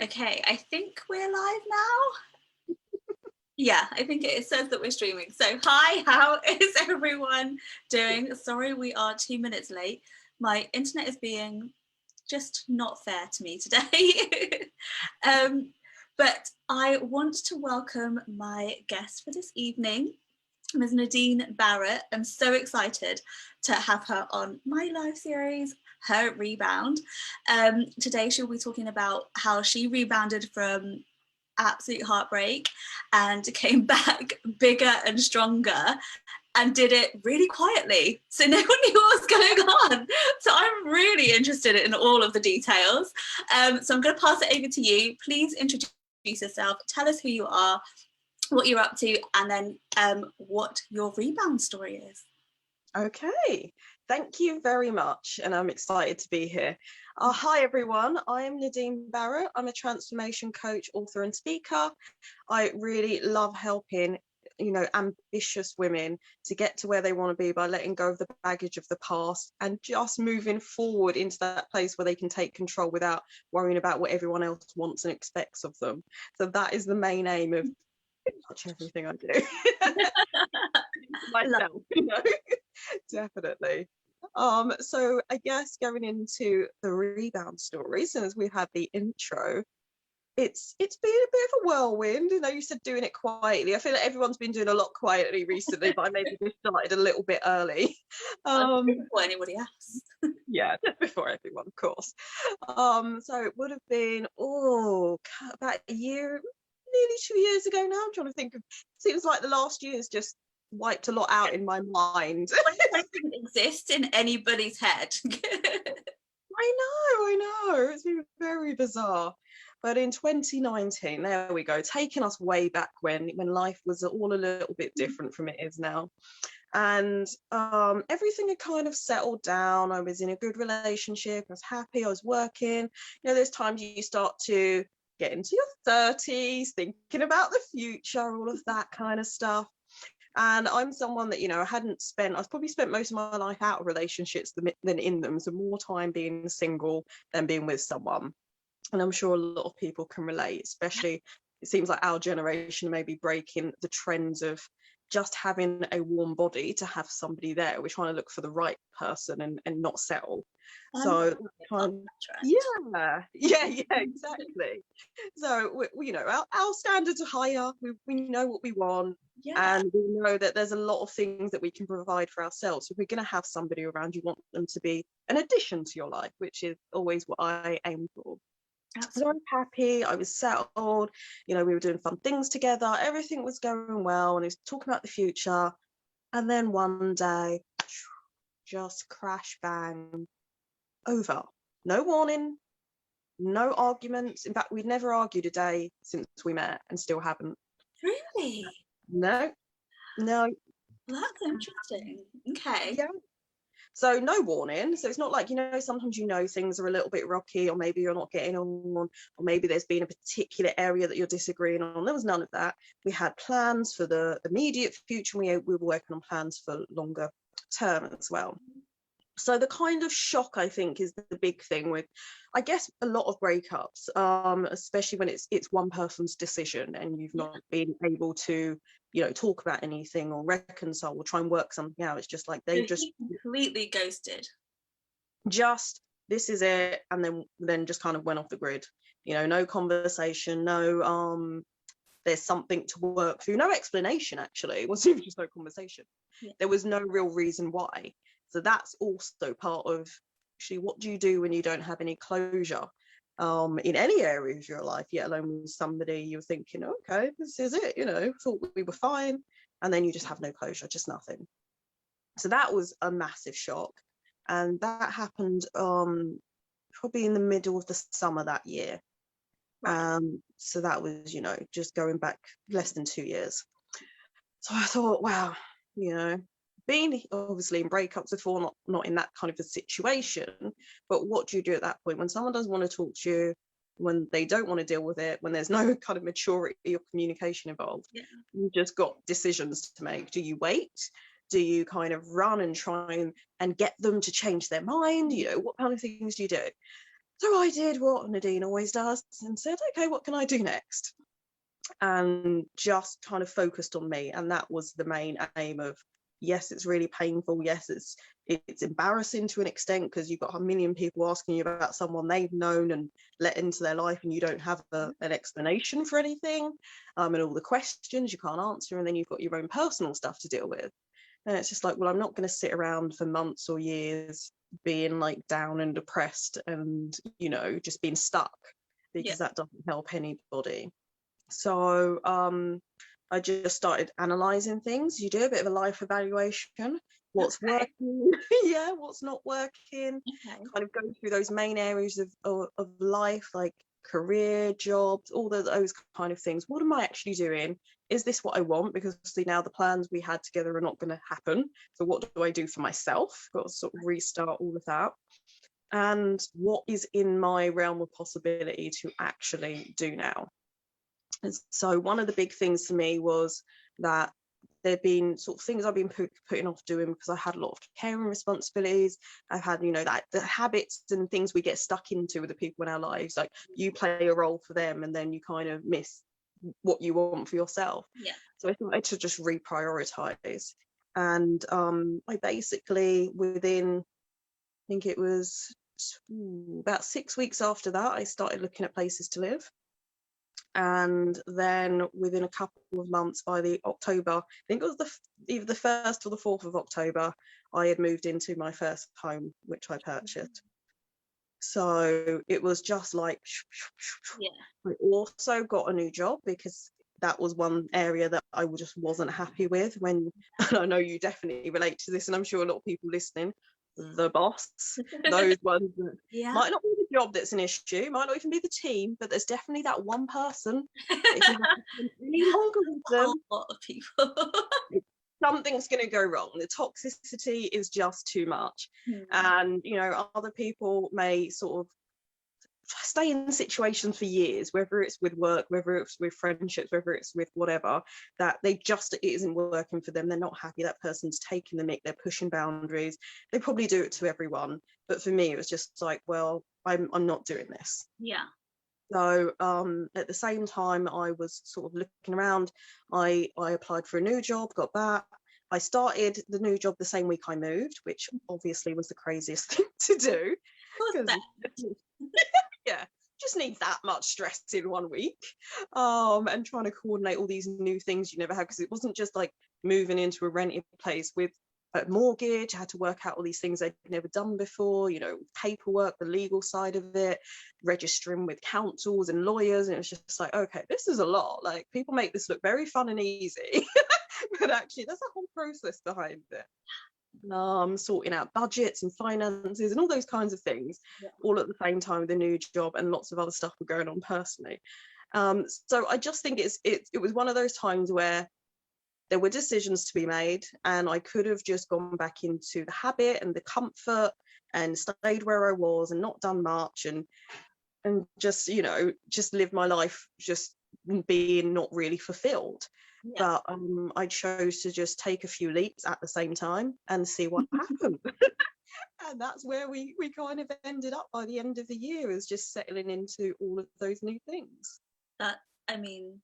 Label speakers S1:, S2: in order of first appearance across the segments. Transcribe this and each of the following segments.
S1: Okay, I think we're live now. Yeah, I think it says that we're streaming. So hi, how is everyone doing? Sorry, we are 2 minutes late. My internet is being just not fair to me today. But I want to welcome my guest for this evening, Ms. Nadine Barrett. I'm so excited to have her on my live series, her Rebound. Today she'll be talking about how she rebounded from absolute heartbreak and came back bigger and stronger and did it really quietly. So no one knew what was going on. So I'm really interested in all of the details. So I'm going to pass it over to you. Please introduce yourself. Tell us who you are, what you're up to, and then what your rebound story is.
S2: Okay, thank you very much, and I'm excited to be here. Hi everyone, I'm Nadine Barrett. I'm a transformation coach, author and speaker. I really love helping ambitious women to get to where they want to be by letting go of the baggage of the past and just moving forward into that place where they can take control without worrying about what everyone else wants and expects of them. So that is the main aim of pretty much everything I do. Myself, definitely. So I guess going into the rebound story, since we had the intro, it's been a bit of a whirlwind. You said doing it quietly. I feel like everyone's been doing a lot quietly recently, but I maybe just started a little bit early.
S1: Before anybody else.
S2: Yeah, just before everyone, of course. So it would have been about a year, nearly 2 years ago now. I'm trying to think of. Seems like the last year's just wiped a lot out in my mind.
S1: It didn't exist in anybody's head.
S2: I know. It's been very bizarre. But in 2019, there we go, taking us way back when life was all a little bit different from it is now. And everything had kind of settled down. I was in a good relationship. I was happy. I was working. There's times you start to get into your 30s, thinking about the future, all of that kind of stuff. And I'm someone that, I've probably spent most of my life out of relationships than in them. So more time being single than being with someone. And I'm sure a lot of people can relate, especially it seems like our generation may be breaking the trends of just having a warm body to have somebody there. We're trying to look for the right person and not settle. So yeah, exactly. So our standards are higher. We know what we want, and we know that there's a lot of things that we can provide for ourselves. If we're going to have somebody around, you want them to be an addition to your life, which is always what I aim for. Absolutely. So I'm happy, I was settled, we were doing fun things together, everything was going well, and he was talking about the future. And then one day, just crash bang, over. No warning, no arguments. In fact, we'd never argued a day since we met and still haven't.
S1: Really?
S2: No.
S1: Well, that's interesting. Okay.
S2: Yeah. So no warning. So it's not like, sometimes things are a little bit rocky, or maybe you're not getting on, or maybe there's been a particular area that you're disagreeing on. There was none of that. We had plans for the immediate future. We were working on plans for longer term as well. So the kind of shock, I think, is the big thing with, I guess, a lot of breakups, especially when it's one person's decision and you've not been able to, talk about anything or reconcile or try and work something out. It's just like they just
S1: completely ghosted.
S2: Just, this is it, and then just kind of went off the grid. No conversation, no there's something to work through, no explanation. Actually, it wasn't even just no conversation. There was no real reason why. So that's also part of actually what do you do when you don't have any closure in any area of your life, yet alone with somebody you're thinking, okay, this is it, thought we were fine, and then you just have no closure, just nothing. So that was a massive shock, and that happened probably in the middle of the summer that year. Right. So that was, just going back less than 2 years. So I thought, wow, being obviously in breakups before, not in that kind of a situation, but what do you do at that point when someone doesn't want to talk to you, when they don't want to deal with it, when there's no kind of maturity or communication involved? You just got decisions to make. Do you wait? Do you kind of run and try and get them to change their mind? What kind of things do you do? So I did what Nadine always does and said, okay, what can I do next? And just kind of focused on me. And that was the main aim of, yes, it's really painful. Yes, it's embarrassing to an extent, because you've got a million people asking you about someone they've known and let into their life, and you don't have an explanation for anything, and all the questions you can't answer, and then you've got your own personal stuff to deal with. And it's just like, well, I'm not going to sit around for months or years being like down and depressed and, you know, just being stuck, because that doesn't help anybody. So I just started analysing things. You do a bit of a life evaluation. What's working? Yeah, what's not working? Kind of go through those main areas of life, like career, jobs, all those kind of things. What am I actually doing? Is this what I want? Because obviously now the plans we had together are not going to happen. So what do I do for myself? Got to sort of restart all of that. And what is in my realm of possibility to actually do now? And so one of the big things for me was that there'd been sort of things I've been putting off doing, because I had a lot of caring responsibilities. I've had, you know, that the habits and things we get stuck into with the people in our lives, like you play a role for them and then you kind of miss what you want for yourself. So I started to just reprioritize. And I basically, within, I think it was about 6 weeks after that, I started looking at places to live. And then within a couple of months, by the October, I think it was either the 1st or the 4th of October, I had moved into my first home, which I purchased. So it was just like, I also got a new job, because that was one area that I just wasn't happy with when, and I know you definitely relate to this, and I'm sure a lot of people listening, the boss, those ones that might not be the job that's an issue, might not even be the team, but there's definitely that one person that if you have any longer with them,
S1: a lot of people.
S2: something's going to go wrong. The toxicity is just too much. And you know, other people may sort of stay in situations for years, whether it's with work, whether it's with friendships, whether it's with whatever, that it isn't working for them. They're not happy. That person's taking the mick, they're pushing boundaries. They probably do it to everyone, but for me it was just like, well, I'm not doing this. So at the same time I was sort of looking around, I applied for a new job, got that. I started the new job the same week I moved, which obviously was the craziest thing to do. Yeah, just needs that much stress in 1 week, and trying to coordinate all these new things you never had, because it wasn't just like moving into a rented place with a mortgage. I had to work out all these things I'd never done before, you know, paperwork, the legal side of it, registering with councils and lawyers, and it was just like, okay, this is a lot. Like, people make this look very fun and easy but actually there's a whole process behind it. Sorting out budgets and finances and all those kinds of things, all at the same time with a new job, and lots of other stuff were going on personally. So I just think it was one of those times where there were decisions to be made, and I could have just gone back into the habit and the comfort and stayed where I was and not done much, and just, you know, just live my life just being not really fulfilled. But I chose to just take a few leaps at the same time and see what happened. And that's where we kind of ended up by the end of the year, is just settling into all of those new things.
S1: I mean,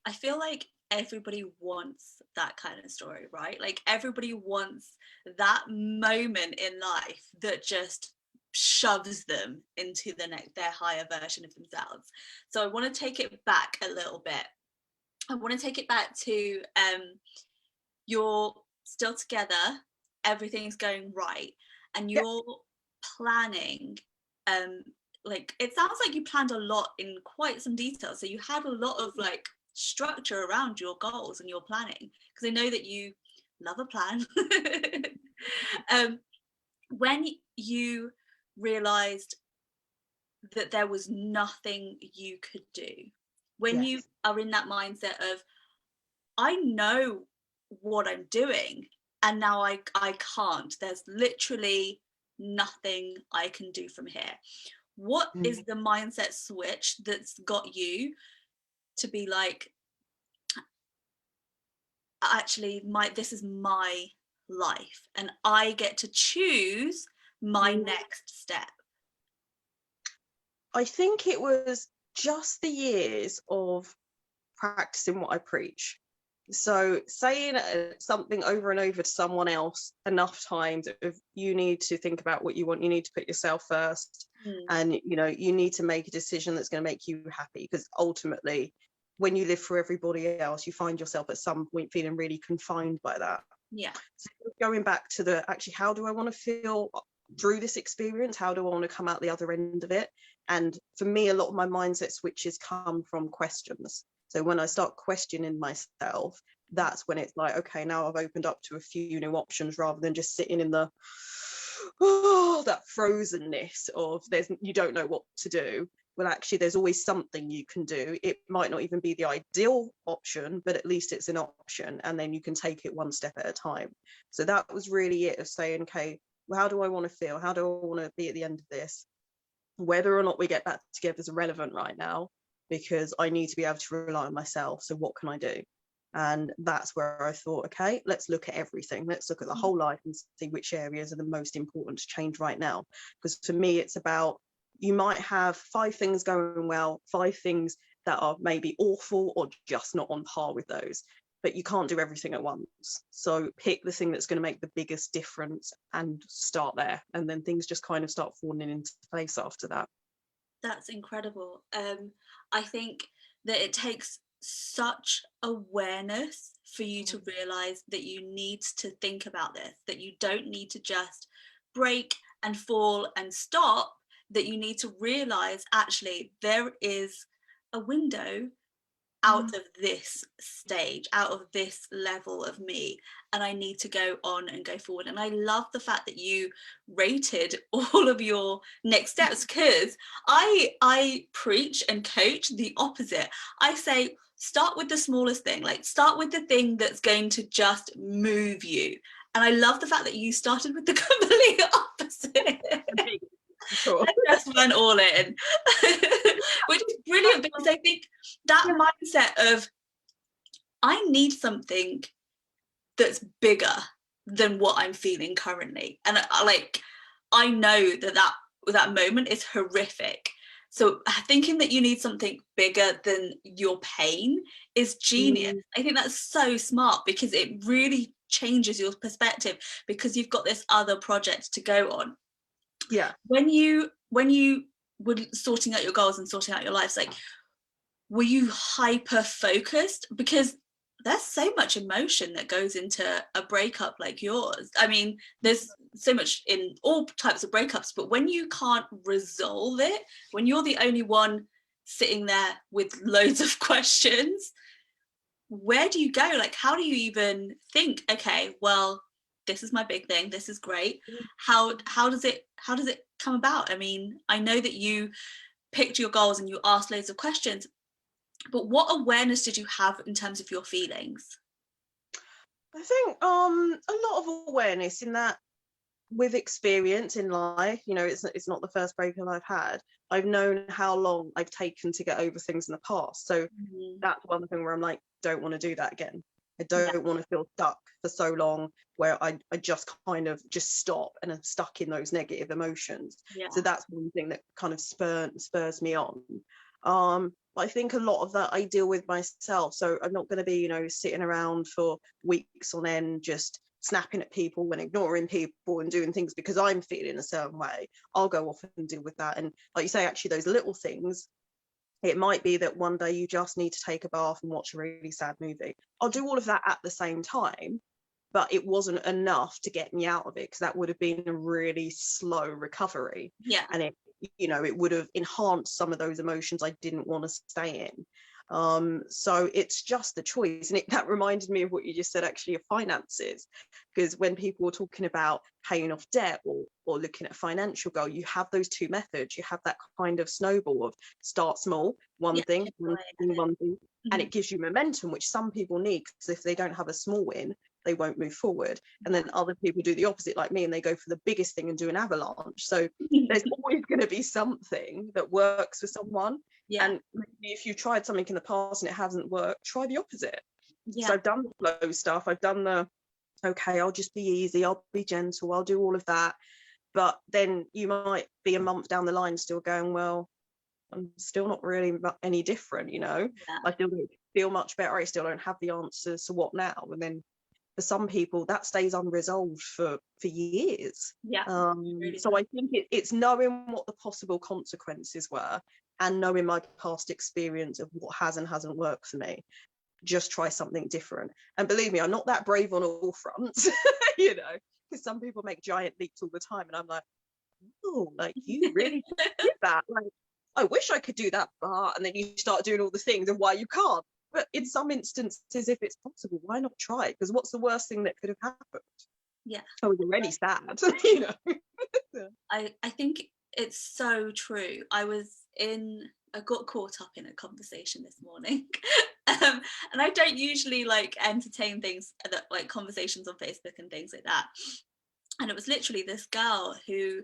S1: I feel like everybody wants that kind of story, right? Like, everybody wants that moment in life that just shoves them into their higher version of themselves. So I want to take it back a little bit. I want to take it back to you're still together, everything's going right, and you're planning. Like, it sounds like you planned a lot in quite some detail. So you had a lot of like structure around your goals and your planning, because I know that you love a plan. When you realized that there was nothing you could do, when you are in that mindset of, I know what I'm doing and now I can't, there's literally nothing I can do from here, what is the mindset switch that's got you to be like, actually, this is my life and I get to choose my next step?
S2: I think it was just the years of practicing what I preach. So saying something over and over to someone else enough times of, you need to think about what you want, you need to put yourself first, and you need to make a decision that's going to make you happy, because ultimately when you live for everybody else, you find yourself at some point feeling really confined by that.
S1: Yeah.
S2: So going back to the actually, how do I want to feel through this experience? How do I want to come out the other end of it? And for me, a lot of my mindset switches come from questions. So when I start questioning myself, that's when it's like, okay, now I've opened up to a few new options, rather than just sitting in the that frozenness of you don't know what to do. Well, actually, there's always something you can do. It might not even be the ideal option, but at least it's an option, and then you can take it one step at a time. So that was really it, of saying, okay, well, how do I want to feel? How do I want to be at the end of this? Whether or not we get back together is irrelevant right now, because I need to be able to rely on myself. So what can I do? And that's where I thought, okay, let's look at everything. Let's look at the whole life and see which areas are the most important to change right now. Because for me, it's about, you might have 5 things going well, 5 things that are maybe awful or just not on par with those, but you can't do everything at once. So pick the thing that's going to make the biggest difference and start there. And then things just kind of start falling into place after that.
S1: That's incredible. I think that it takes such awareness for you to realize that you need to think about this, that you don't need to just break and fall and stop, that you need to realize actually there is a window out of this stage, out of this level of me, and I need to go on and go forward. And I love the fact that you rated all of your next steps, because I preach and coach the opposite. I say start with the smallest thing, like start with the thing that's going to just move you. And I love the fact that you started with the complete opposite.
S2: Sure.
S1: I just went all in, which is brilliant, because I think that mindset of I need something that's bigger than what I'm feeling currently, and I know that moment is horrific. So thinking that you need something bigger than your pain is genius. I think that's so smart, because it really changes your perspective, because you've got this other project to go on.
S2: Yeah.
S1: When you were sorting out your goals and sorting out your lives, like, were you hyper focused? Because there's so much emotion that goes into a breakup like yours. I mean, there's so much in all types of breakups, but when you can't resolve it, when you're the only one sitting there with loads of questions, where do you go? Like, how do you even think, okay, well, this is my big thing, this is great. How does it come about? I mean, I know that you picked your goals and you asked loads of questions, but what awareness did you have in terms of your feelings?
S2: I think a lot of awareness in that, with experience in life, it's not the first breakup I've had. I've known how long I've taken to get over things in the past. So that's one thing where I'm like, don't want to do that again. I don't want to feel stuck for so long where I just kind of just stop and I'm stuck in those negative emotions. So that's one thing that kind of spurs me on. I think a lot of that I deal with myself. So I'm not going to be, sitting around for weeks on end just snapping at people and ignoring people and doing things because I'm feeling a certain way. I'll go off and deal with that. And like you say, actually, those little things, it might be that one day you just need to take a bath and watch a really sad movie. I'll do all of that at the same time, but it wasn't enough to get me out of it, because that would have been a really slow recovery. And it would have enhanced some of those emotions I didn't want to stay in. So it's just the choice. And that reminded me of what you just said, actually, of finances, because when people were talking about paying off debt or looking at a financial goal, you have those 2 methods. You have that kind of snowball of start small, one thing, and it gives you momentum, which some people need, because if they don't have a small win, they won't move forward. And then other people do the opposite, like me, and they go for the biggest thing and do an avalanche. So there's always going to be something that works for someone. And maybe if you tried something in the past and it hasn't worked, try the opposite. So I've done the flow stuff, I've done the, okay, I'll just be easy, I'll be gentle, I'll do all of that. But then you might be a month down the line still going, well, I'm still not really any different, you know.
S1: Yeah.
S2: I still don't feel much better. I still don't have the answers to what now. And then for some people that stays unresolved for years.
S1: Yeah. Really
S2: So I think it's knowing what the possible consequences were and knowing my past experience of what has and hasn't worked for me. Just try something different. And believe me, I'm not that brave on all fronts, you know, because some people make giant leaps all the time. And I'm like, oh, like you really did that. Like, I wish I could do that, and then you start doing all the things and why you can't. But in some instances, if it's possible, why not try? Because what's the worst thing that could have happened?
S1: Yeah.
S2: I was already sad, you know.
S1: I think it's so true. I got caught up in a conversation this morning. And I don't usually like entertain things that like conversations on Facebook and things like that. And it was literally this girl who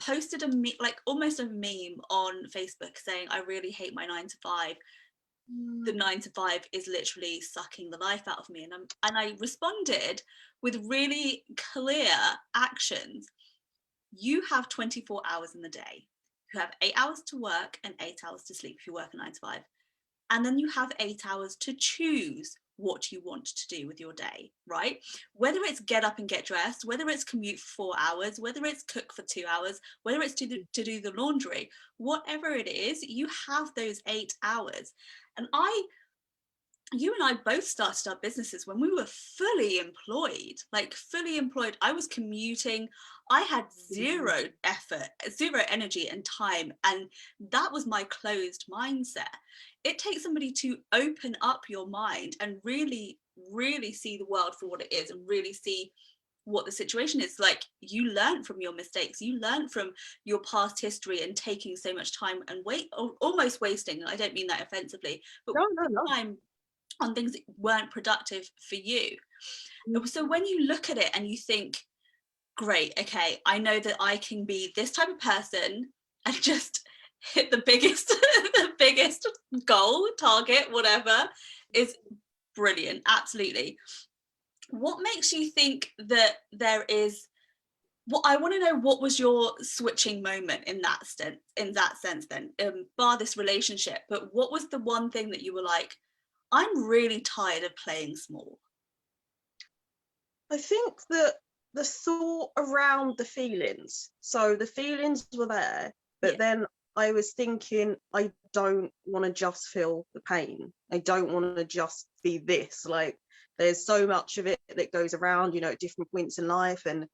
S1: posted like almost a meme on Facebook saying, I really hate my 9 to 5. The 9 to 5 is literally sucking the life out of me. And I responded with really clear actions. You have 24 hours in the day. You have 8 hours to work and 8 hours to sleep if you work a 9 to 5. And then you have 8 hours to choose what you want to do with your day, right? Whether it's get up and get dressed, whether it's commute for 4 hours, whether it's cook for 2 hours, whether it's to do the laundry, whatever it is, you have those 8 hours. And you and I both started our businesses when we were fully employed, like fully employed. I was commuting. I had zero effort, zero energy and time. And that was my closed mindset. It takes somebody to open up your mind and really, really see the world for what it is and really see what the situation is. Like, you learn from your mistakes, you learn from your past history and taking so much time and almost wasting. I don't mean that offensively, but
S2: No.
S1: time on things that weren't productive for you. So when you look at it and you think, great, okay, I know that I can be this type of person and just hit the biggest the biggest goal, target, whatever, is brilliant. Absolutely. What makes you think that there is, what I want to know, what was your switching moment in that sense then, bar this relationship, but what was the one thing that you were like, I'm really tired of playing small?
S2: I think that the thought around the feelings. So the feelings were there, but then I was thinking, I don't want to just feel the pain. I don't want to just be this. Like, there's so much of it that goes around, you know, at different points in life, and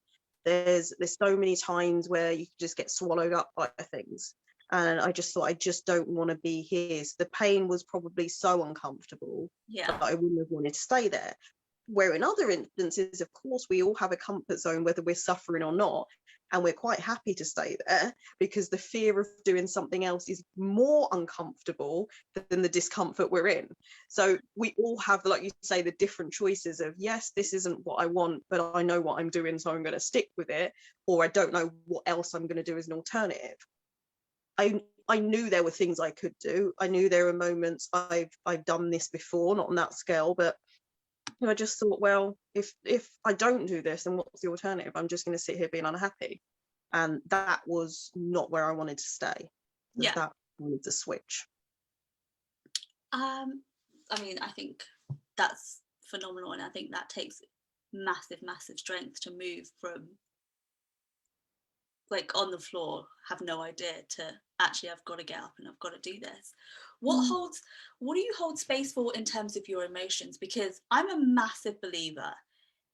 S2: there's so many times where you just get swallowed up by things. And I just thought, I just don't want to be here. So the pain was probably so uncomfortable that I wouldn't have wanted to stay there. Where in other instances, of course, we all have a comfort zone, whether we're suffering or not, and we're quite happy to stay there because the fear of doing something else is more uncomfortable than the discomfort we're in. So we all have, like you say, the different choices of, yes, this isn't what I want, but I know what I'm doing, so I'm going to stick with it, or I don't know what else I'm going to do as an alternative. I knew there were things I could do. I knew there were moments I've done this before, not on that scale, but you know, I just thought, well, if I don't do this, then what's the alternative? I'm just going to sit here being unhappy. And that was not where I wanted to stay. That I wanted to switch.
S1: I mean, I think that's phenomenal, and I think that takes massive strength to move from like on the floor, have no idea, to actually, I've got to get up and I've got to do this. What do you hold space for in terms of your emotions? Because I'm a massive believer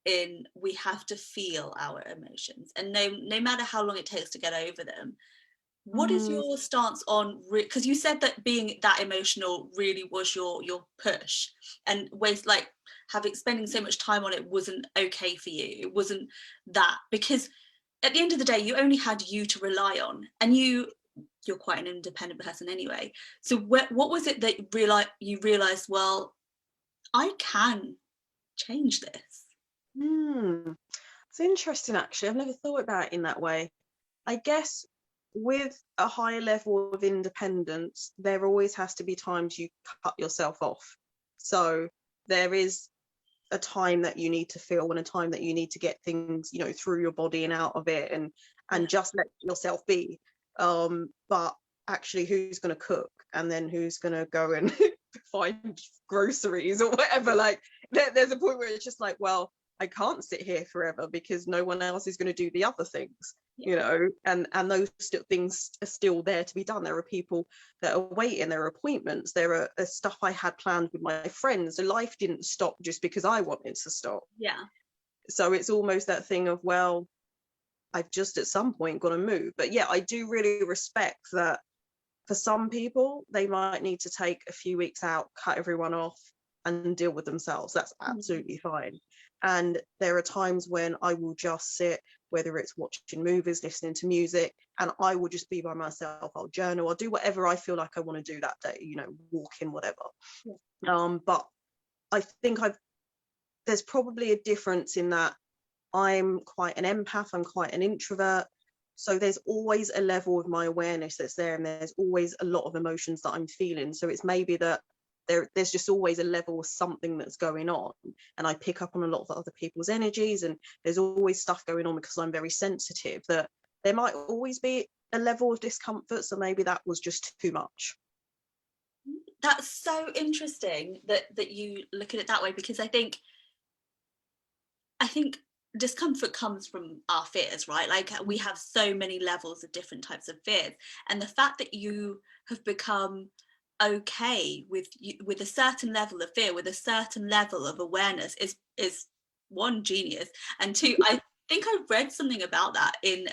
S1: in, we have to feel our emotions, and no matter how long it takes to get over them. What is your stance on, because you said that being that emotional really was your push, and spending so much time on it wasn't okay for you? It wasn't that, because at the end of the day, you only had you to rely on, and you're quite an independent person anyway. So what was it that you realized, well, I can change this?
S2: It's interesting, actually. I've never thought about it in that way. I guess with a higher level of independence, there always has to be times you cut yourself off. So there is a time that you need to feel and a time that you need to get things, you know, through your body and out of it, and just let yourself be. But actually who's going to cook, and then who's going to go and find groceries or whatever. Like there's a point where it's just like, well, I can't sit here forever because no one else is going to do the other things, you know, and those things are still there to be done. There are people that are waiting, there are appointments, there are stuff I had planned with my friends. So life didn't stop just because I wanted to stop.
S1: Yeah.
S2: So it's almost that thing of, well, I've just at some point got to move. But yeah, I do really respect that for some people, they might need to take a few weeks out, cut everyone off and deal with themselves. That's absolutely fine. And there are times when I will just sit, whether it's watching movies, listening to music, and I will just be by myself. I'll journal, I'll do whatever I feel like I want to do that day, you know, walking, whatever. But I think there's probably a difference in that I'm quite an empath, I'm quite an introvert. So there's always a level of my awareness that's there, and there's always a lot of emotions that I'm feeling. So it's maybe that there's just always a level of something that's going on, and I pick up on a lot of other people's energies, and there's always stuff going on because I'm very sensitive, that there might always be a level of discomfort. So maybe that was just too much.
S1: That's so interesting that you look at it that way, because I think discomfort comes from our fears, right? Like we have so many levels of different types of fears, and the fact that you have become okay with a certain level of fear, with a certain level of awareness, is one, genius, and two, I think I read something about that in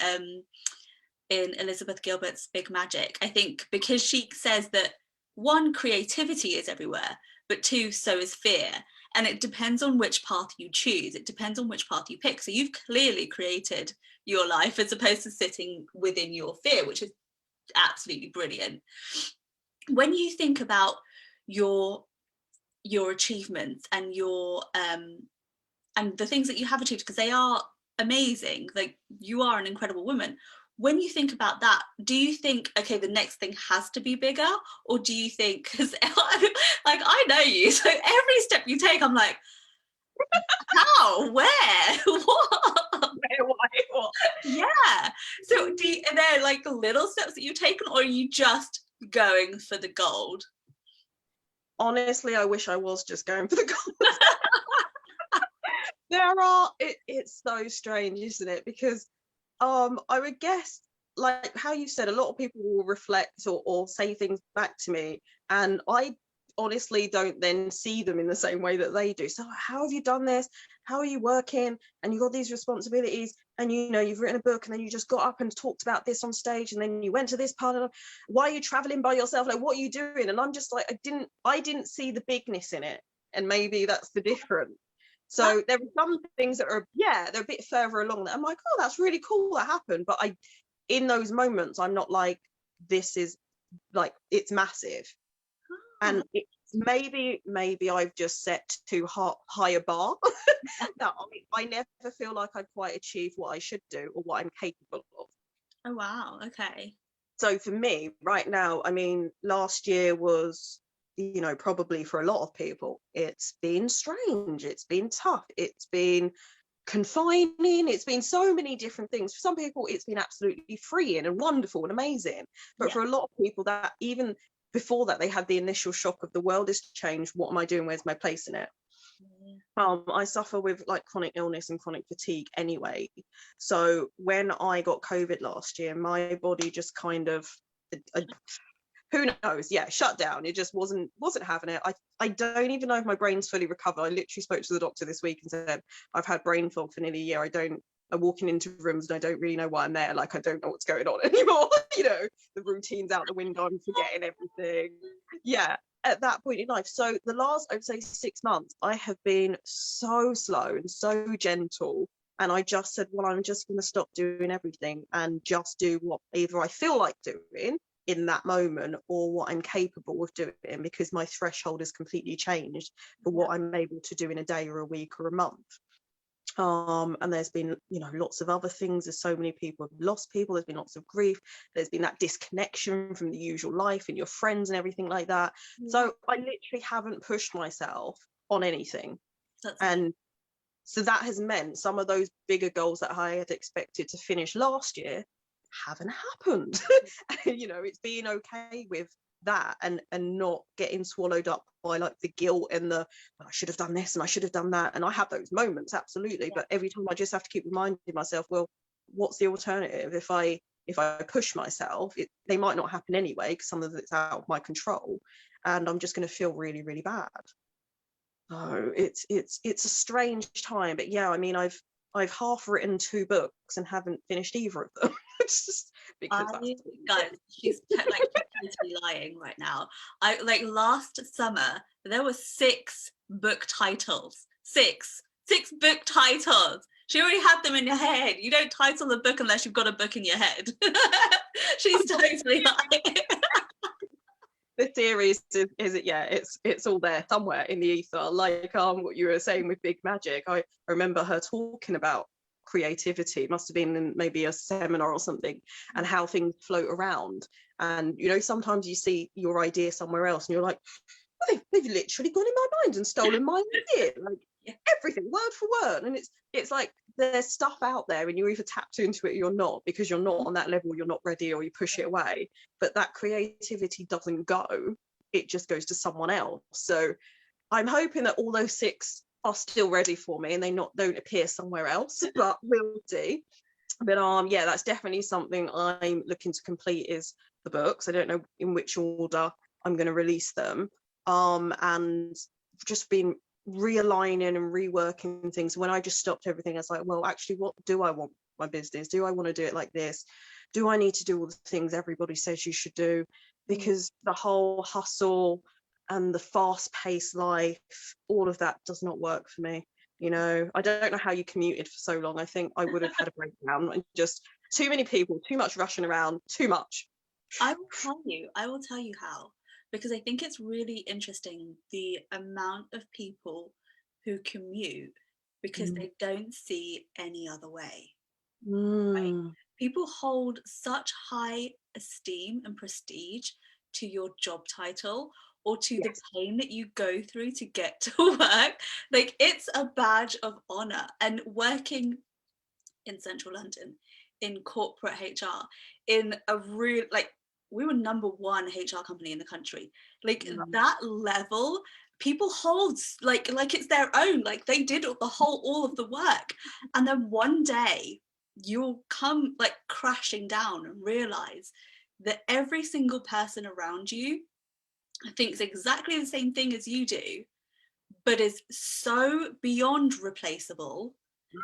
S1: Elizabeth Gilbert's Big Magic. I think because she says that one, creativity is everywhere, but two, so is fear. And it depends on which path you choose. It depends on which path you pick. So you've clearly created your life as opposed to sitting within your fear, which is absolutely brilliant. When you think about your achievements and your and the things that you have achieved, because they are amazing, like you are an incredible woman. When you think about that, do you think, okay, the next thing has to be bigger? Or do you think, because like I know you, so every step you take, I'm like, how, where, what?
S2: Where, why, what?
S1: Yeah. So are there like little steps that you've taken, or are you just going for the gold?
S2: Honestly, I wish I was just going for the gold. It's so strange, isn't it? Because I would guess, like how you said, a lot of people will reflect or say things back to me, and I honestly don't then see them in the same way that they do. So how have you done this? How are you working? And you've got these responsibilities, and you know, you've written a book, and then you just got up and talked about this on stage, and then you went to this part of, why are you traveling by yourself? Like, what are you doing? And I'm just like, I didn't see the bigness in it, and maybe that's the difference. So there are some things that are, they're a bit further along that I'm like, oh, that's really cool that happened. But in those moments, I'm not like, this is like, it's massive. And it's maybe I've just set too high a bar. No, I never feel like I've quite achieved what I should do or what I'm capable of.
S1: Oh, wow. Okay.
S2: So for me right now, I mean, last year was, you know, probably for a lot of people, it's been strange, it's been tough, it's been confining, it's been so many different things. For some people, it's been absolutely freeing and wonderful and amazing. But for a lot of people, that even before that, they had the initial shock of the world has changed. What am I doing? Where's my place in it? I suffer with like chronic illness and chronic fatigue anyway. So when I got COVID last year, my body just kind of, who knows, shut down. It just wasn't having it. I don't even know if my brain's fully recovered. I literally spoke to the doctor this week and said, I've had brain fog for nearly a year. I'm walking into rooms and I don't really know why I'm there. Like, I don't know what's going on anymore. You know, the routine's out the window, I'm forgetting everything. Yeah, at that point in life. So the last, I would say 6 months, I have been so slow and so gentle. And I just said, well, I'm just going to stop doing everything and just do what either I feel like doing in that moment or what I'm capable of doing, because my threshold has completely changed for what I'm able to do in a day or a week or a month. And there's been, you know, lots of other things. There's so many people have lost people. There's been lots of grief. There's been that disconnection from the usual life and your friends and everything like that. So I literally haven't pushed myself on anything. And so that has meant some of those bigger goals that I had expected to finish last year haven't happened. You know, it's being okay with that, and not getting swallowed up by like the guilt and the, well, I should have done this and I should have done that. And I have those moments, absolutely, but every time I just have to keep reminding myself, well, what's the alternative? If I push myself, they might not happen anyway, because some of it's out of my control, and I'm just going to feel really, really bad. So it's a strange time. But yeah, I mean, I've half written 2 books and haven't finished either of them. It's just because
S1: guys, she's like totally lying right now. I like last summer there were 6 book titles. Six book titles. She already had them in your head. You don't title a book unless you've got a book in your head. She's totally lying.
S2: The series is it, yeah, it's all there somewhere in the ether, like what you were saying with Big Magic. I remember her talking about creativity, must have been in maybe a seminar or something, and how things float around. And you know, sometimes you see your idea somewhere else and you're like, oh, they've literally gone in my mind and stolen my idea, like everything word for word. And it's like there's stuff out there and you're either tapped into it or you're not, because you're not on that level, you're not ready, or you push it away. But that creativity doesn't go, it just goes to someone else. So I'm hoping that all those 6 are still ready for me and they don't appear somewhere else, but we'll see. But yeah, that's definitely something I'm looking to complete, is the books. I don't know in which order I'm going to release them, and just been realigning and reworking things. When I just stopped everything, I was like, well, actually, what do I want my business? Do I want to do it like this? Do I need to do all the things everybody says you should do? Because the whole hustle and the fast-paced life, all of that does not work for me. You know, I don't know how you commuted for so long. I think I would have had a breakdown. And just too many people, too much rushing around, too much.
S1: I will tell you how, because I think it's really interesting the amount of people who commute because they don't see any other way. Right? People hold such high esteem and prestige to your job title, or to the pain that you go through to get to work. Like, it's a badge of honor. And working in central London in corporate HR, in a real, like, we were #1 HR company in the country. Like, that level, people hold like it's their own, like they did all of the work. And then one day you'll come like crashing down and realize that every single person around you thinks exactly the same thing as you do, but is so beyond replaceable,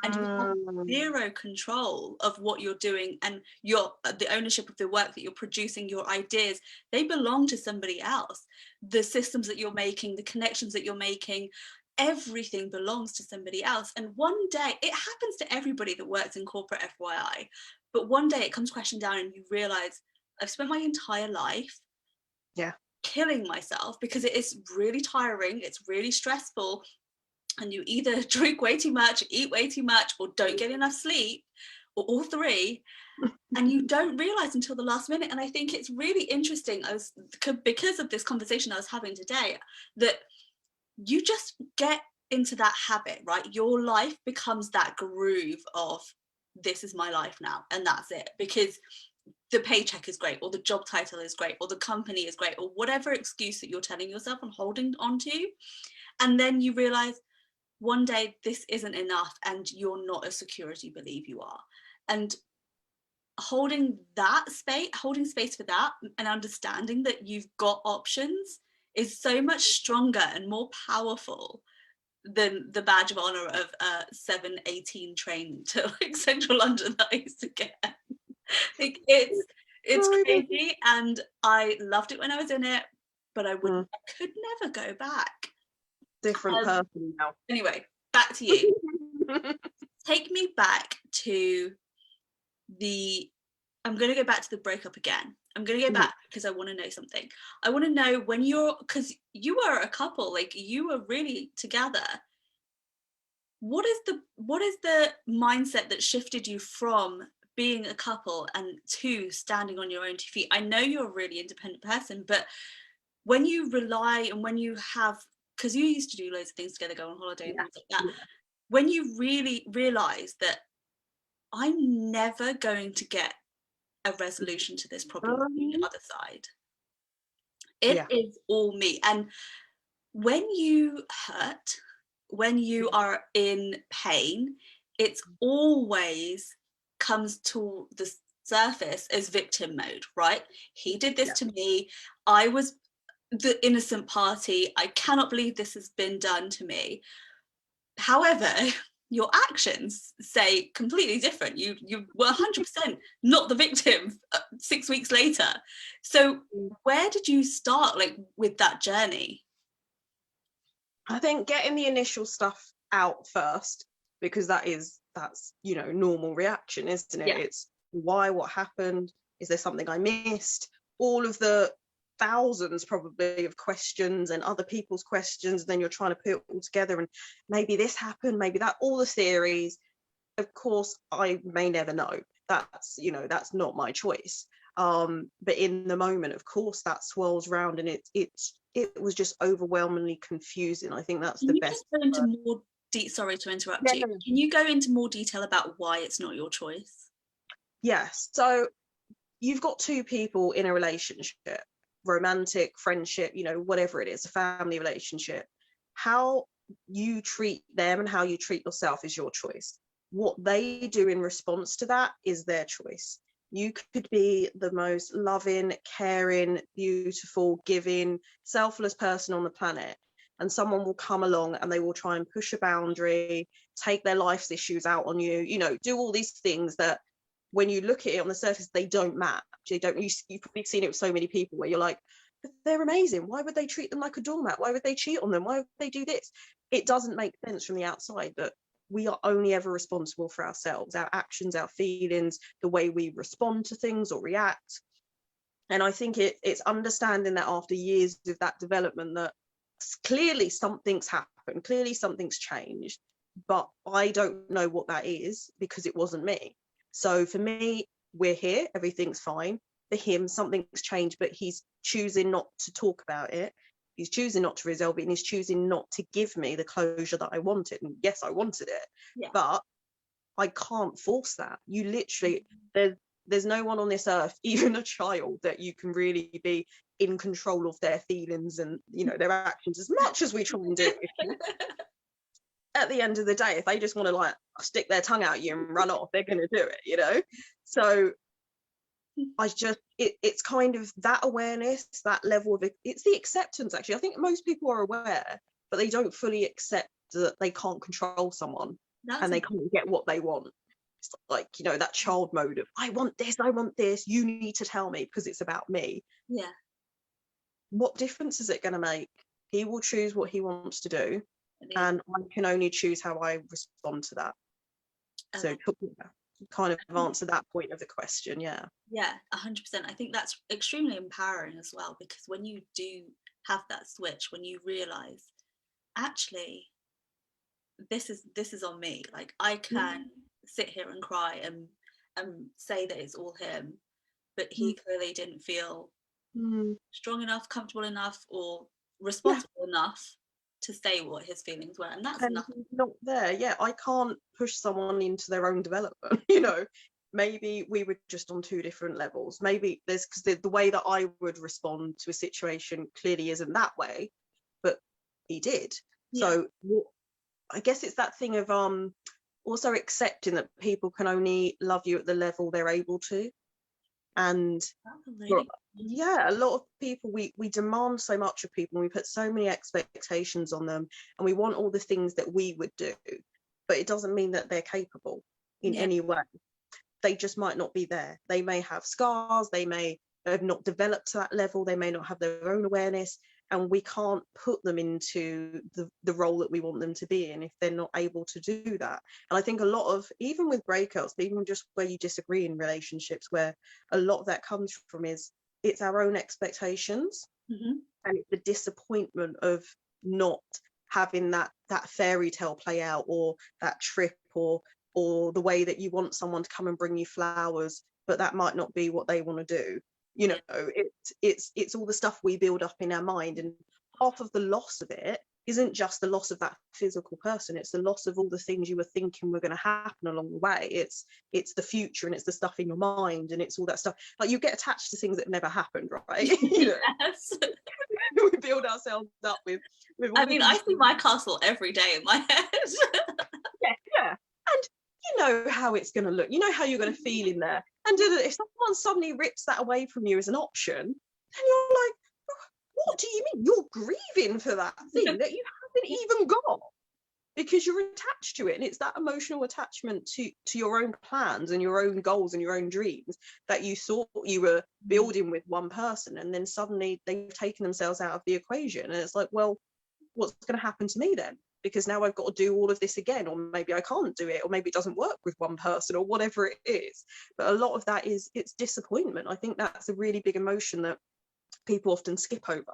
S1: and you have zero control of what you're doing, and the ownership of the work that you're producing, your ideas, they belong to somebody else. The systems that you're making, the connections that you're making, everything belongs to somebody else. And one day, it happens to everybody that works in corporate, FYI, but one day it comes crashing down and you realize, I've spent my entire life killing myself, because it is really tiring, it's really stressful, and you either drink way too much, eat way too much, or don't get enough sleep, or all 3, and you don't realize until the last minute. And I think it's really interesting, because of this conversation I was having today, that you just get into that habit, right? Your life becomes that groove of, this is my life now, and that's it, because the paycheck is great, or the job title is great, or the company is great, or whatever excuse that you're telling yourself and holding on to. And then you realize one day this isn't enough, and you're not as secure as you believe you are. And holding space for that, and understanding that you've got options, is so much stronger and more powerful than the badge of honor of a 7:18 train to like central London that I used to get. Like, it's crazy, and I loved it when I was in it, but I could never go back.
S2: Different person now.
S1: Anyway, back to you. Take me back to I'm going to go back to the breakup again. I'm going to go back because I want to know something. I want to know, when because you were a couple, like you were really together. What is the mindset that shifted you from being a couple and to standing on your own 2 feet? I know you're a really independent person, but when you rely, and when you have, because you used to do loads of things together, go on holiday and things like that, when you really realize that I'm never going to get a resolution to this problem on the other side. It
S2: Yeah.
S1: is all me. And when you hurt, when you are in pain, it's always comes to the surface as victim mode, right? He did this to me. I was the innocent party. I cannot believe this has been done to me. However, your actions say completely different. You were 100% not the victim 6 weeks later. So where did you start, like, with that journey?
S2: I think getting the initial stuff out first, because that's you know, normal reaction, isn't it?
S1: Yeah.
S2: It's why, what happened, is there something I missed, all of the thousands probably of questions and other people's questions, and then you're trying to put it all together, and maybe this happened, maybe that, all the theories. Of course I may never know, that's, you know, that's not my choice. But in the moment, of course, that swirls round, and it was just overwhelmingly confusing. I think that's
S1: Can
S2: the
S1: you
S2: best
S1: just go into
S2: word.
S1: more sorry to interrupt
S2: Yeah,
S1: you.
S2: no, no.
S1: Can you go into more detail about why it's not your choice?
S2: Yes. So you've got two people in a relationship, romantic, friendship, you know, whatever it is, a family relationship. How you treat them and how you treat yourself is your choice. What they do in response to that is their choice. You could be the most loving, caring, beautiful, giving, selfless person on the planet, and someone will come along and they will try and push a boundary, take their life's issues out on you, you know, do all these things that when you look at it on the surface, they don't match. They don't. You've probably seen it with so many people where you're like, they're amazing. Why would they treat them like a doormat? Why would they cheat on them? Why would they do this? It doesn't make sense from the outside, but we are only ever responsible for ourselves, our actions, our feelings, the way we respond to things or react. And I think it's understanding that after years of that development, that clearly something's happened, clearly something's changed, but I don't know what that is because it wasn't me. So for me, we're here, everything's fine. For him, something's changed, but he's choosing not to talk about it. He's choosing not to resolve it, and he's choosing not to give me the closure that I wanted. And yes, I wanted it,
S1: Yeah.
S2: but I can't force that. You literally, there's no one on this earth, even a child, that you can really be in control of their feelings and, you know, their actions as much as we try and do it. At the end of the day, if they just want to like stick their tongue out at you and run off, they're going to do it, you know. So it's kind of that awareness, that level of it's the acceptance. Actually, I think most people are aware, but they don't fully accept that they can't control someone and they can't get what they want. It's like, you know, that child mode of I want this, you need to tell me because it's about me.
S1: Yeah.
S2: What difference is it going to make? He will choose what he wants to do, and I can only choose how I respond to that. So kind of answer that point of the question. Yeah
S1: 100%. I think that's extremely empowering as well, because when you do have that switch, when you realize actually this is on me, like I can sit here and cry and say that it's all him, but he clearly didn't feel strong enough, comfortable enough, or responsible enough to say what his feelings were, and that's enough.
S2: Not there. Yeah, I can't push someone into their own development. You know, maybe we were just on two different levels. Maybe there's because the way that I would respond to a situation clearly isn't that way, but he did. So I guess it's that thing of also accepting that people can only love you at the level they're able to. And a lot of people, we demand so much of people, and we put so many expectations on them, and we want all the things that we would do, but it doesn't mean that they're capable in any way. They just might not be there. They may have scars, they may have not developed to that level, they may not have their own awareness, and we can't put them into the role that we want them to be in if they're not able to do that. And I think a lot of, even with breakups, even just where you disagree in relationships, where a lot of that comes from is it's our own expectations, and it's the disappointment of not having that fairy tale play out, or that trip, or the way that you want someone to come and bring you flowers, but that might not be what they want to do. You know, it's all the stuff we build up in our mind, and half of the loss of it isn't just the loss of that physical person, it's the loss of all the things you were thinking were going to happen along the way. It's the future, and it's the stuff in your mind, and it's all that stuff. Like, you get attached to things that never happened, right? You know,
S1: Yes.
S2: we build ourselves up with all
S1: I
S2: of
S1: mean,
S2: these
S1: I see my castle every day in my head.
S2: yeah, and you know how it's going to look, you know how you're going to feel in there, and if someone suddenly rips that away from you as an option, then you're like, what do you mean? You're grieving for that thing that you haven't even got, because you're attached to it. And it's that emotional attachment to your own plans and your own goals and your own dreams that you thought you were building with one person, and then suddenly they've taken themselves out of the equation, and it's like, well, what's going to happen to me then? Because now I've got to do all of this again, or maybe I can't do it, or maybe it doesn't work with one person, or whatever it is. But a lot of that is, it's disappointment. I think that's a really big emotion that people often skip over,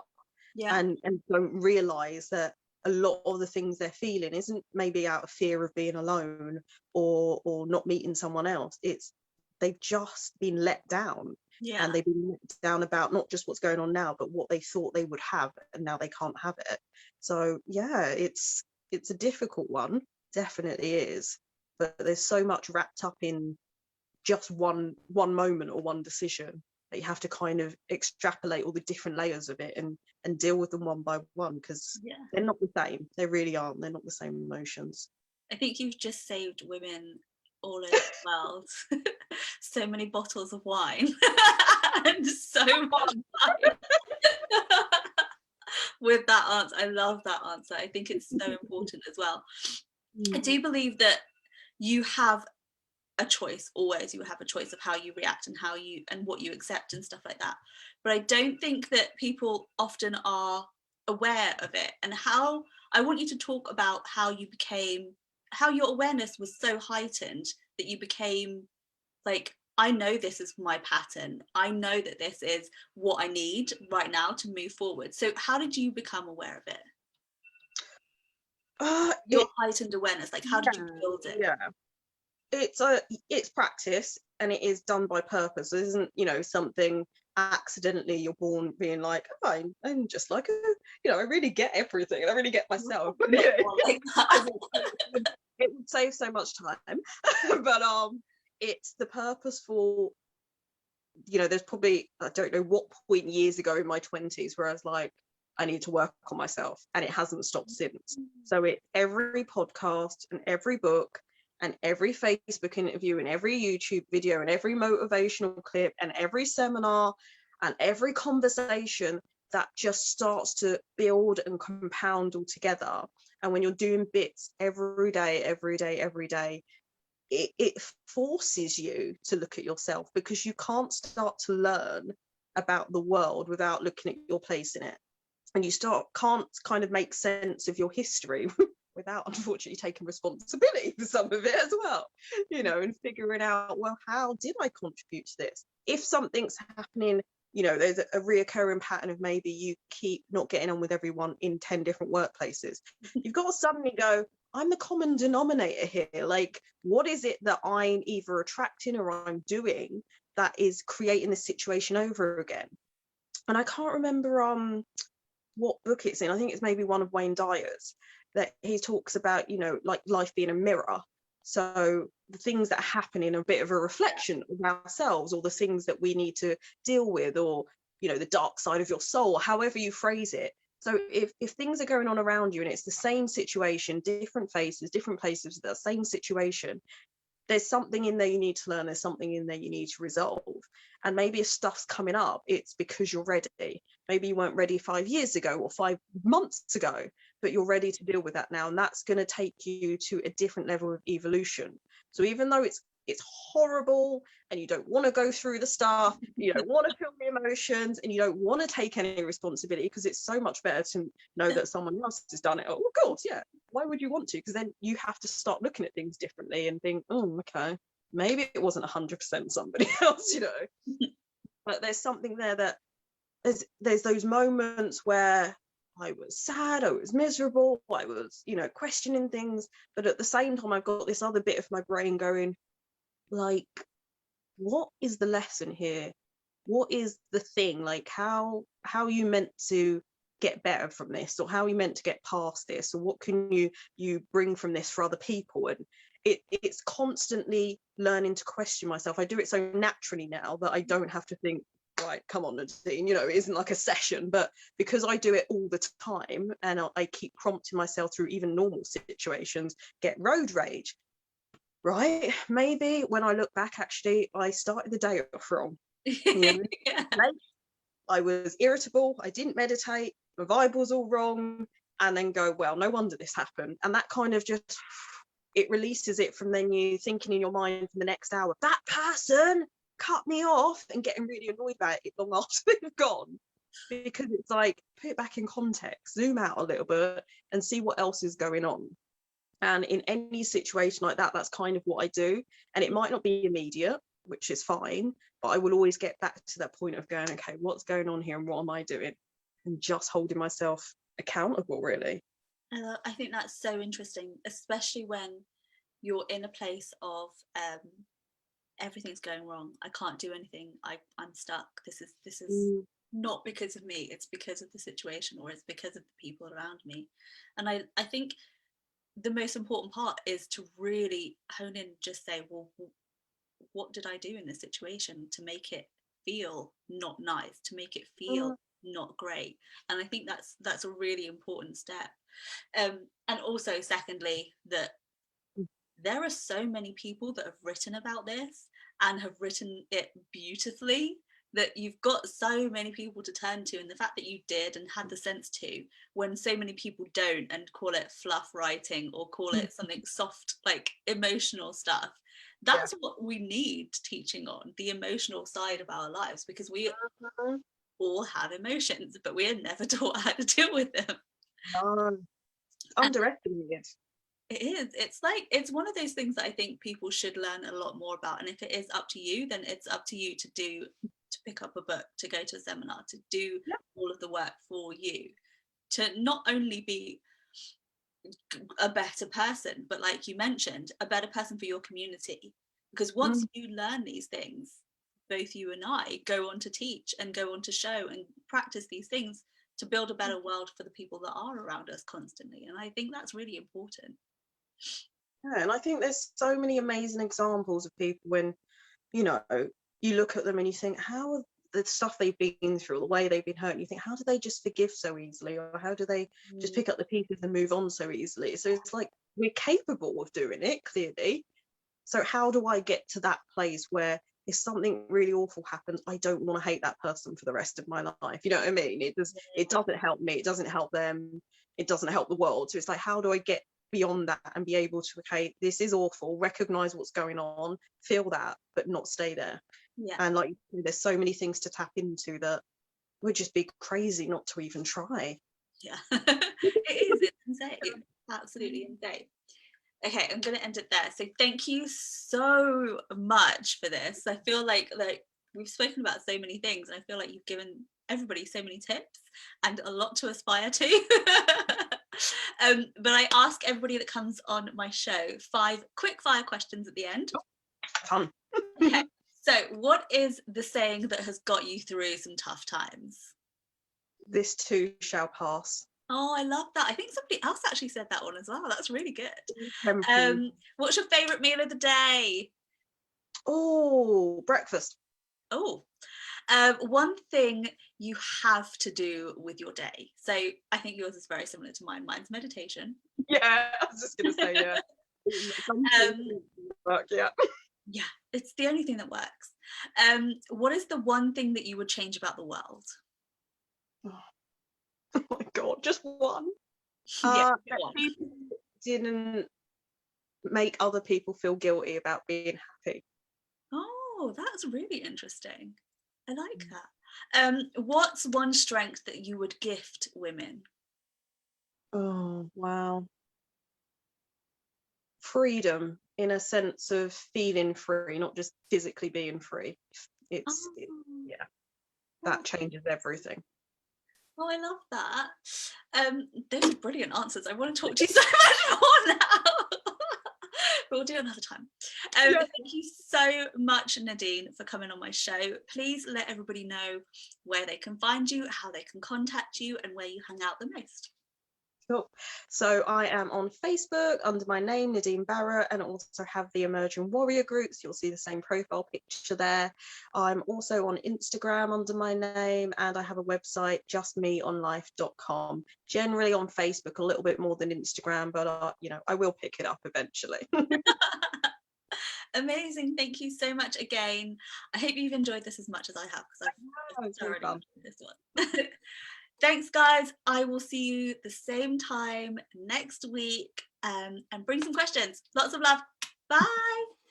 S2: and don't realize that a lot of the things they're feeling isn't maybe out of fear of being alone or not meeting someone else. It's they've just been let down, and they've been let down about not just what's going on now, but what they thought they would have, and now they can't have it. So yeah, it's a difficult one, definitely is, but there's so much wrapped up in just one moment or one decision that you have to kind of extrapolate all the different layers of it and deal with them one by one, because they're not the same. They really aren't. They're not the same emotions.
S1: I think you've just saved women all over the world so many bottles of wine and so much wine. With that answer, I love that answer. I think it's so important as well. I do believe that you have a choice, always. You have a choice of how you react and how you and what you accept and stuff like that. But I don't think that people often are aware of it, and how I want you to talk about how your awareness was so heightened that you became like, I know this is my pattern. I know that this is what I need right now to move forward. So how did you become aware of it? Your heightened awareness, like how did you build it?
S2: Yeah, it's practice, and it is done by purpose. It isn't, something accidentally you're born being like, oh, I'm just like I really get everything, I really get myself.
S1: Like that.
S2: It would save so much time. But it's the purposeful, there's probably, I don't know what point years ago in my 20s where I was like, I need to work on myself, and it hasn't stopped since. So it's every podcast and every book and every Facebook interview and every YouTube video and every motivational clip and every seminar and every conversation that just starts to build and compound all together. And when you're doing bits every day, it forces you to look at yourself, because you can't start to learn about the world without looking at your place in it. And you can't kind of make sense of your history without unfortunately taking responsibility for some of it as well, and figuring out, well, how did I contribute to this? If something's happening, there's a reoccurring pattern of maybe you keep not getting on with everyone in 10 different workplaces. You've got to suddenly go, I'm the common denominator here. Like, what is it that I'm either attracting or I'm doing that is creating this situation over again? And I can't remember what book it's in. I think it's maybe one of Wayne Dyer's, that he talks about, like life being a mirror. So the things that happen in a bit of a reflection of ourselves, or the things that we need to deal with, or, the dark side of your soul, however you phrase it. So if things are going on around you and it's the same situation, different faces, different places, the same situation, there's something in there you need to learn, there's something in there you need to resolve. And maybe if stuff's coming up, it's because you're ready. Maybe you weren't ready 5 years ago or 5 months ago, but you're ready to deal with that now, and that's going to take you to a different level of evolution. So even though it's horrible and you don't want to go through the stuff, you don't want to feel the emotions, and you don't want to take any responsibility, because it's so much better to know that someone else has done it. Oh, of course, yeah, why would you want to? Because then you have to start looking at things differently and think, oh, okay, maybe it wasn't 100% somebody else, but there's something there that there's those moments where I was sad, I was miserable, I was, questioning things, but at the same time I've got this other bit of my brain going, like, what is the lesson here? What is the thing? Like, how are you meant to get better from this, or how are you meant to get past this, or what can you bring from this for other people? And it's constantly learning to question myself. I do it so naturally now that I don't have to think, right, come on, Nadine, you know, it isn't like a session. But because I do it all the time, and I keep prompting myself through even normal situations, get road rage, right? Maybe when I look back, actually, I started the day off wrong. You know,
S1: Yeah.
S2: I was irritable, I didn't meditate, my vibe was all wrong, and then go, well, no wonder this happened. And that kind of just, it releases it from then you thinking in your mind for the next hour, that person cut me off, and getting really annoyed about it long after they've gone. Because it's like, put it back in context, zoom out a little bit and see what else is going on. And in any situation like that, that's kind of what I do. And it might not be immediate, which is fine, but I will always get back to that point of going, okay, what's going on here and what am I doing? And just holding myself accountable, really.
S1: I think that's so interesting, especially when you're in a place of everything's going wrong. I can't do anything. I'm stuck. This is not because of me. It's because of the situation, or it's because of the people around me. And I think the most important part is to really hone in, just say, well, what did I do in this situation to make it feel not nice, to make it feel not great? And I think that's a really important step. And also, secondly, that there are so many people that have written about this and have written it beautifully, that you've got so many people to turn to. And the fact that you did and had the sense to, when so many people don't, and call it fluff writing or call it something soft, like emotional stuff, that's what we need teaching on, the emotional side of our lives, because we all have emotions, but we are never taught how to deal with them.
S2: Underestimated.
S1: It is. It's one of those things that I think people should learn a lot more about. And if it is up to you, then it's up to you to pick up a book, to go to a seminar, to do all of the work for you, to not only be a better person, but like you mentioned, a better person for your community. Because once you learn these things, both you and I go on to teach and go on to show and practice these things to build a better world for the people that are around us constantly. And I think that's really important.
S2: Yeah, and I think there's so many amazing examples of people when, you know, you look at them and you think, how are the stuff they've been through, the way they've been hurt, and you think, how do they just forgive so easily, or how do they just pick up the pieces and move on so easily? So it's like, we're capable of doing it, clearly. So how do I get to that place where if something really awful happens, I don't want to hate that person for the rest of my life? You know what I mean? It doesn't help me, it doesn't help them, it doesn't help the world. So it's like, how do I get beyond that and be able to, okay, this is awful, recognize what's going on, feel that, but not stay there. And like, there's so many things to tap into that would just be crazy not to even try.
S1: It's insane. It's absolutely insane. Okay, I'm going to end it there. So thank you so much for this. I feel like we've spoken about so many things, and I feel like you've given everybody so many tips and a lot to aspire to. But I ask everybody that comes on my show 5 quick fire questions at the end.
S2: Fun.
S1: Okay, so what is the saying that has got you through some tough times?
S2: This too shall pass.
S1: Oh, I love that. I think somebody else actually said that one as well. That's really good. What's your favourite meal of the day?
S2: Oh, breakfast.
S1: Oh, one thing you have to do with your day. So I think yours is very similar to mine. Mine's meditation.
S2: Yeah, I was just going to say, yeah.
S1: Yeah, it's the only thing that works. What is the one thing that you would change about the world?
S2: Oh my God, just one.
S1: One.
S2: People didn't make other people feel guilty about being happy.
S1: Oh, that's really interesting. I like that. What's one strength that you would gift women?
S2: Oh, wow. Freedom, in a sense of feeling free, not just physically being free. That changes everything.
S1: Oh, I love that. Those are brilliant answers. I want to talk to you so much more now. we'll do it another time.
S2: Yeah.
S1: Thank you so much, Nadine, for coming on my show. Please let everybody know where they can find you, how they can contact you, and where you hang out the most.
S2: Cool. So I am on Facebook under my name, Nadine Barrett, and also have the Emerging Warrior groups. You'll see the same profile picture there. I'm also on Instagram under my name, and I have a website, justmeonlife.com. Generally on Facebook a little bit more than Instagram, but you know, I will pick it up eventually.
S1: Amazing. Thank you so much again. I hope you've enjoyed this as much as I have, because I've thoroughly enjoyed this one. Thanks, guys. I will see you the same time next week, and bring some questions. Lots of love. Bye.